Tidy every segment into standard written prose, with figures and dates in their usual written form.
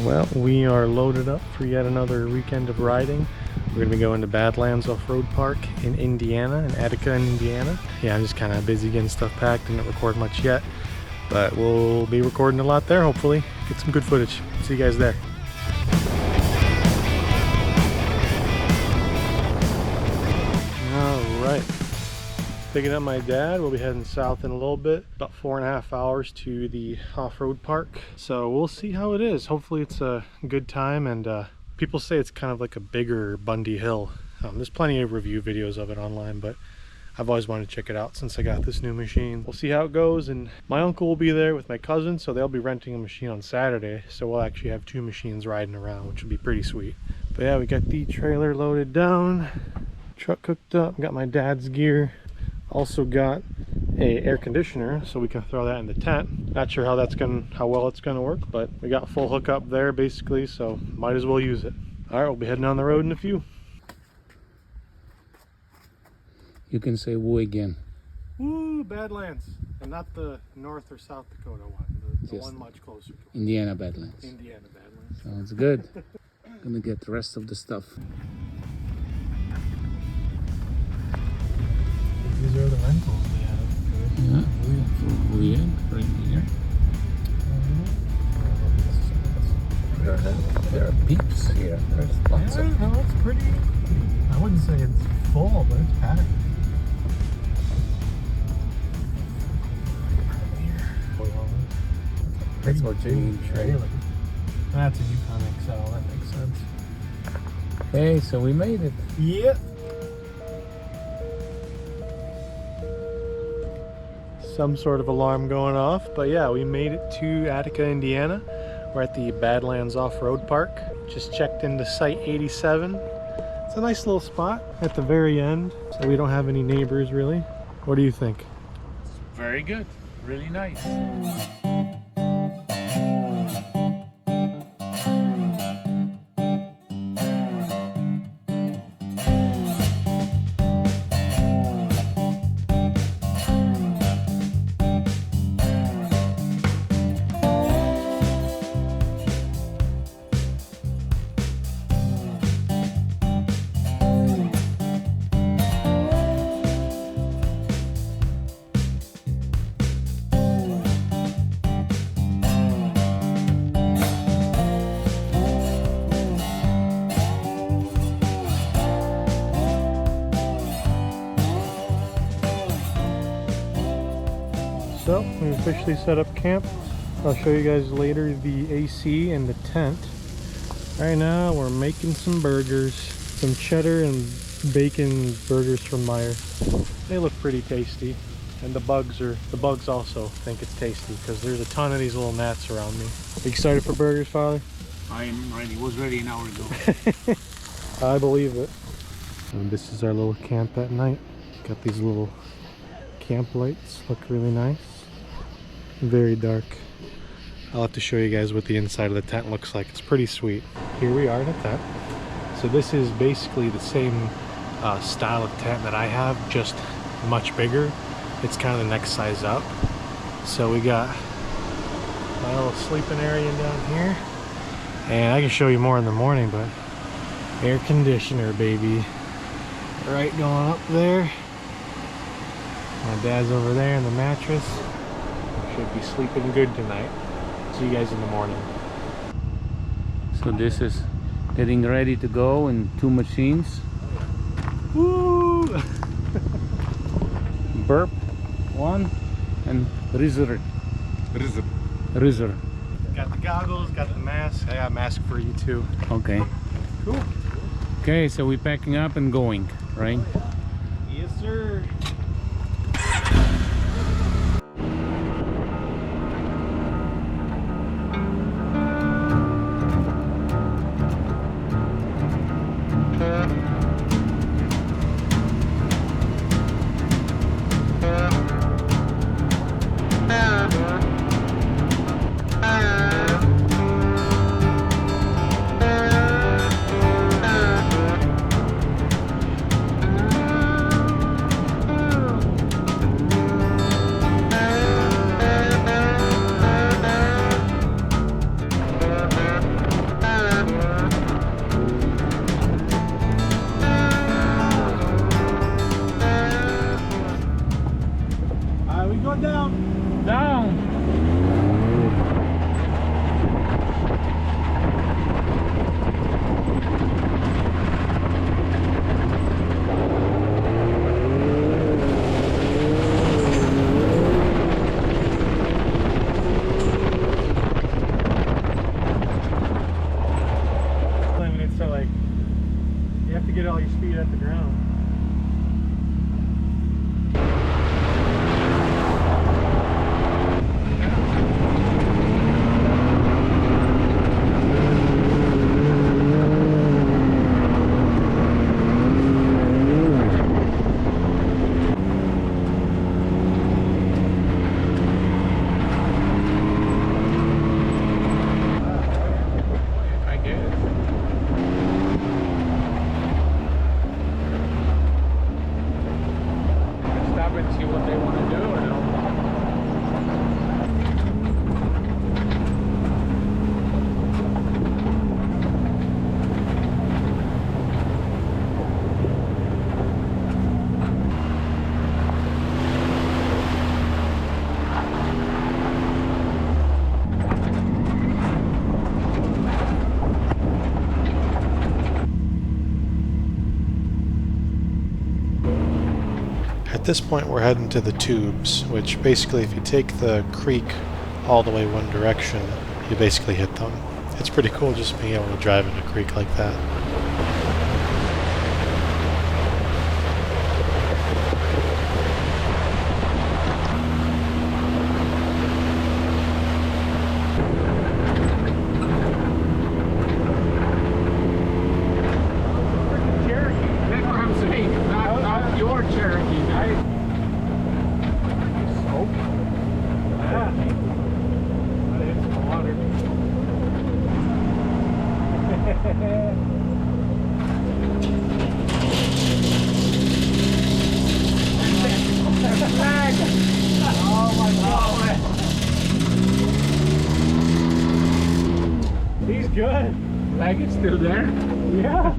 Well, we are loaded up for yet another weekend of riding. We're going to be going to Badlands Off-Road Park in Indiana, in Attica, Indiana. Yeah, I'm just kind of busy getting stuff packed, didn't record much yet, but we'll be recording a lot there, hopefully. Get some good footage. See you guys there. Alright, picking up my dad. We'll be heading south in a little bit, about 4.5 hours to the off-road park. So we'll see how it is. Hopefully it's a good time, and people say it's kind of like a bigger Bundy Hill. There's plenty of review videos of it online, but I've always wanted to check it out since I got this new machine. We'll see how it goes, and my uncle will be there with my cousin, so they'll be renting a machine on Saturday, so we'll actually have 2 machines riding around, which will be pretty sweet. But yeah, we got the trailer loaded down, truck hooked up, got my dad's gear, also got a air conditioner so we can throw that in the tent. Not sure how well it's gonna work, but we got full hookup there basically, so might as well use it. All right, we'll be heading on the road in a few. You can say woo again. Woo, Badlands, and not the North or South Dakota one, the one much closer to Indiana Badlands. Indiana Badlands. Sounds good. Gonna get the rest of the stuff. These are the rentals we have. Yeah, we have right here. There are peeps here. There's lots of. No, it's pretty. I wouldn't say it's full, but it's packed. That's what you mean, trailer. That's a Yukon XL. That makes sense. Okay, so we made it. Yep. Some sort of alarm going off, but yeah, we made it to Attica, Indiana. We're at the Badlands Off-Road Park. Just checked into site 87. It's a nice little spot at the very end, so we don't have any neighbors really. What do you think? Very good. Really nice. So we officially set up camp. I'll show you guys later the AC and the tent. Right now we're making some burgers, some cheddar and bacon burgers from Meyer. They look pretty tasty, and the bugs also think it's tasty because there's a ton of these little gnats around me. You excited for burgers, Father? I am ready. Was ready an hour ago. I believe it. And this is our little camp at night. Got these little camp lights, look really nice. Very dark. I'll have to show you guys what the inside of the tent looks like. It's pretty sweet. Here we are in a tent. So this is basically the same style of tent that I have, just much bigger. It's kind of the next size up. So we got my little sleeping area down here. And I can show you more in the morning, but air conditioner, baby. Right going up there. My dad's over there in the mattress. Should be sleeping good tonight. See you guys in the morning. So this is getting ready to go in 2 machines. Woo! Burp 1 and Rizzer. Got the goggles, got the mask. I got a mask for you too. Okay. Cool. Okay, so we're packing up and going, right? Yes, sir. grab and see what they want to do, and At this point we're heading to the tubes, which basically if you take the creek all the way one direction, you basically hit them. It's pretty cool just being able to drive in a creek like that. he's good. Like it's still there? Yeah.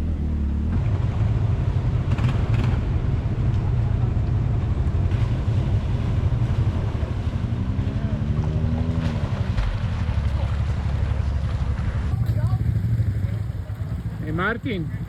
Hey Martin.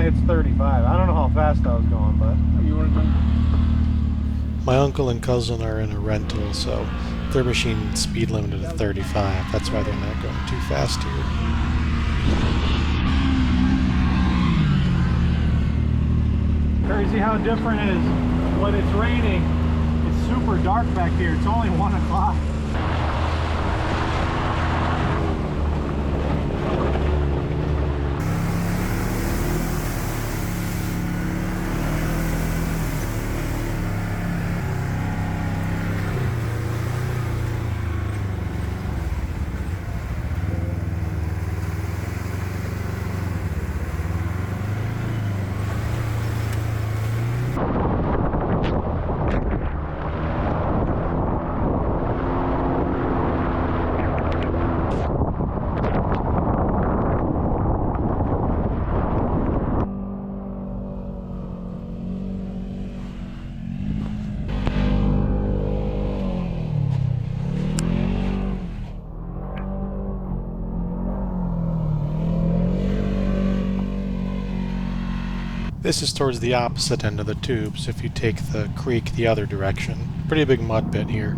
It's 35. I don't know how fast I was going, but You were going. My uncle and cousin are in a rental, so their machine speed limited to 35. That's why they're not going too fast here. crazy how different it is when it's raining. It's super dark back here. It's only 1 o'clock. This is towards the opposite end of the tubes if you take the creek the other direction. Pretty big mud pit here.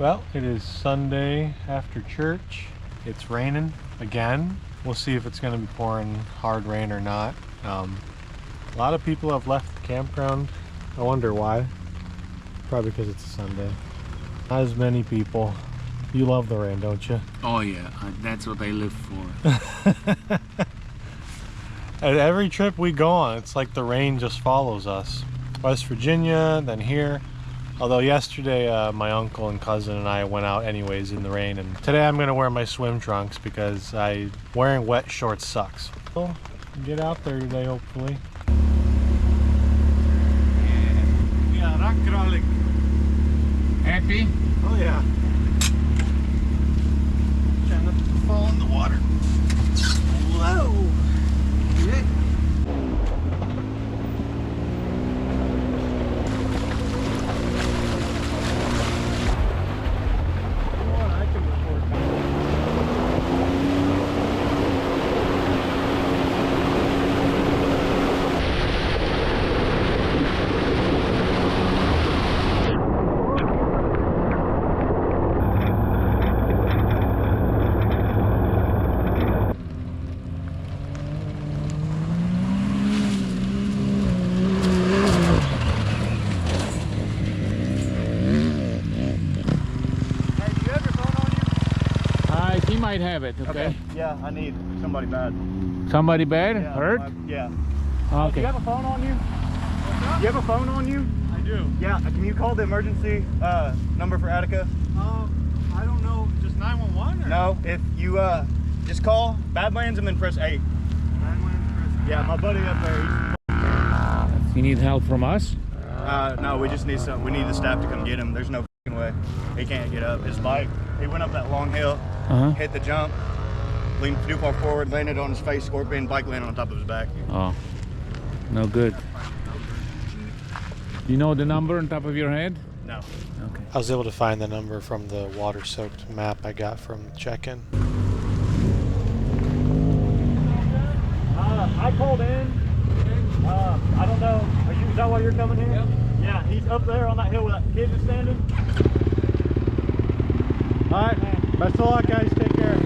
Well, it is Sunday after church. It's raining again. We'll see if it's going to be pouring hard rain or not. A lot of people have left the campground. I wonder why. Probably because it's a Sunday. Not as many people. You love the rain, don't you? Oh yeah, that's what I live for. At every trip we go on, it's like the rain just follows us. West Virginia, then here. Although yesterday my uncle and cousin and I went out anyways in the rain, and today I'm gonna wear my swim trunks because wearing wet shorts sucks. We'll get out there today, hopefully. Yeah, rock crawling. Happy? Oh yeah. Trying not to fall in the water. Whoa! Yeah. He might have it, okay? Yeah, I need somebody bad. Somebody bad? Yeah, Hurt? Yeah. Do Okay. you have a phone on you? Do you have a phone on you? I do. Yeah, can you call the emergency number for Attica? I don't know, just 911 or? No, if you just call Badlands and then press 8. 911. Yeah, my buddy up there. You need help from us? No, we just need we need the staff to come get him. There's no f***ing way. He can't get up. His bike, he went up that long hill, hit the jump, leaned too far forward, landed on his face, scorpion, bike landed on top of his back. Oh, no good. You know the number on top of your head? No. Okay. I was able to find the number from the water-soaked map I got from check-in. I called in. I don't know. Is that why you're coming here? Yep. Yeah, he's up there on that hill where that kid is standing. All right, man. Best of luck, guys. Take care.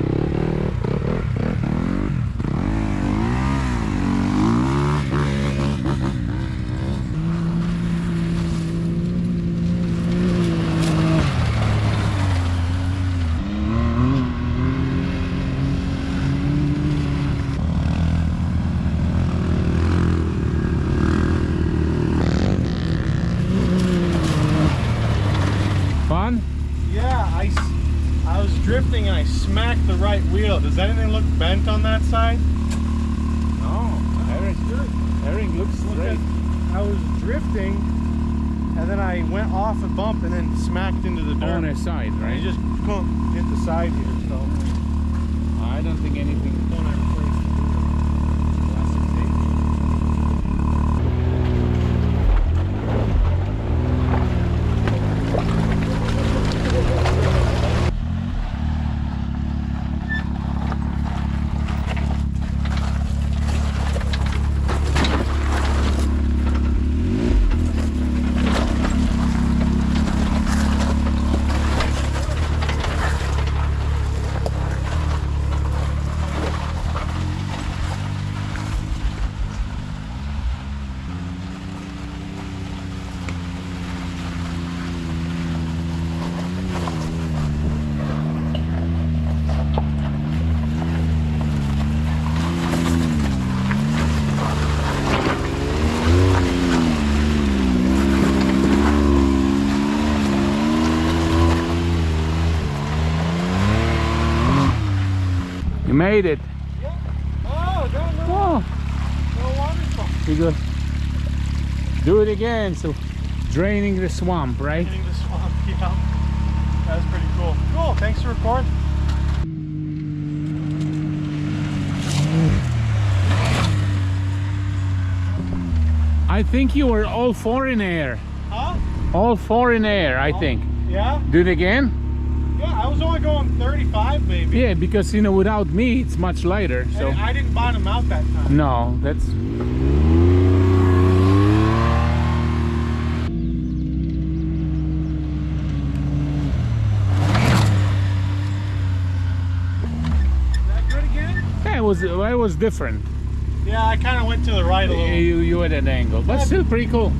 Fun? Yeah, I was drifting and I smacked the right wheel. Does anything look bent on that side? No, everything looks straight. I was drifting and then I went off a bump and then smacked into the dirt. On his side, And right? I just hit the side here, so. I don't think anything. When I replaced the wheel. Plastic tape. You made it. Oh, no, Oh, no, wonderful. you go. Do it again. So, draining the swamp, right? Hitting the swamp, yeah. That was pretty cool. Cool, thanks for recording. I think you were all four in air. Huh? All four in air, I think. Yeah? Do it again? Yeah, I was only going 35, baby. Yeah, because you know, without me, it's much lighter. So And I didn't bottom out that time. no, that's. was different. Yeah, I kind of went to the right a little. You at an angle, but still pretty cool.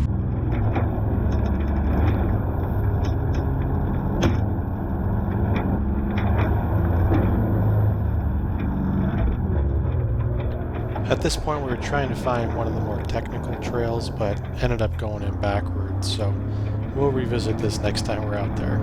At this point, we were trying to find one of the more technical trails, but ended up going in backwards, so we'll revisit this next time we're out there.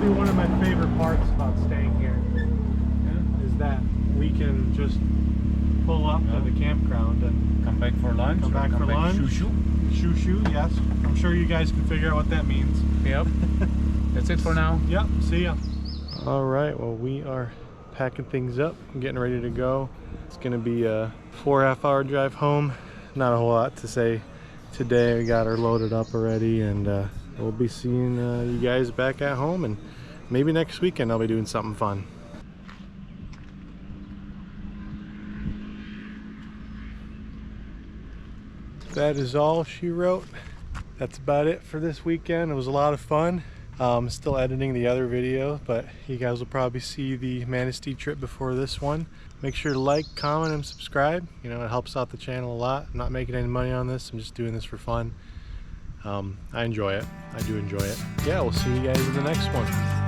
One of my favorite parts about staying here is that we can just pull up to the campground and come back for lunch. Come back for lunch. Shoo shoo, yes. I'm sure you guys can figure out what that means. Yep. That's it for now. Yep. See ya. All right. Well, we are packing things up and getting ready to go. It's gonna be a 4.5-hour drive home. Not a whole lot to say today. We got her loaded up already, and we'll be seeing you guys back at home, and maybe next weekend I'll be doing something fun. That is all she wrote. That's about it for this weekend. It was a lot of fun. Still editing the other video, but you guys will probably see the Manistee trip before this one. Make sure to like, comment, and subscribe. You know, it helps out the channel a lot. I'm not making any money on this. I'm just doing this for fun. I enjoy it. I do enjoy it. Yeah, we'll see you guys in the next one.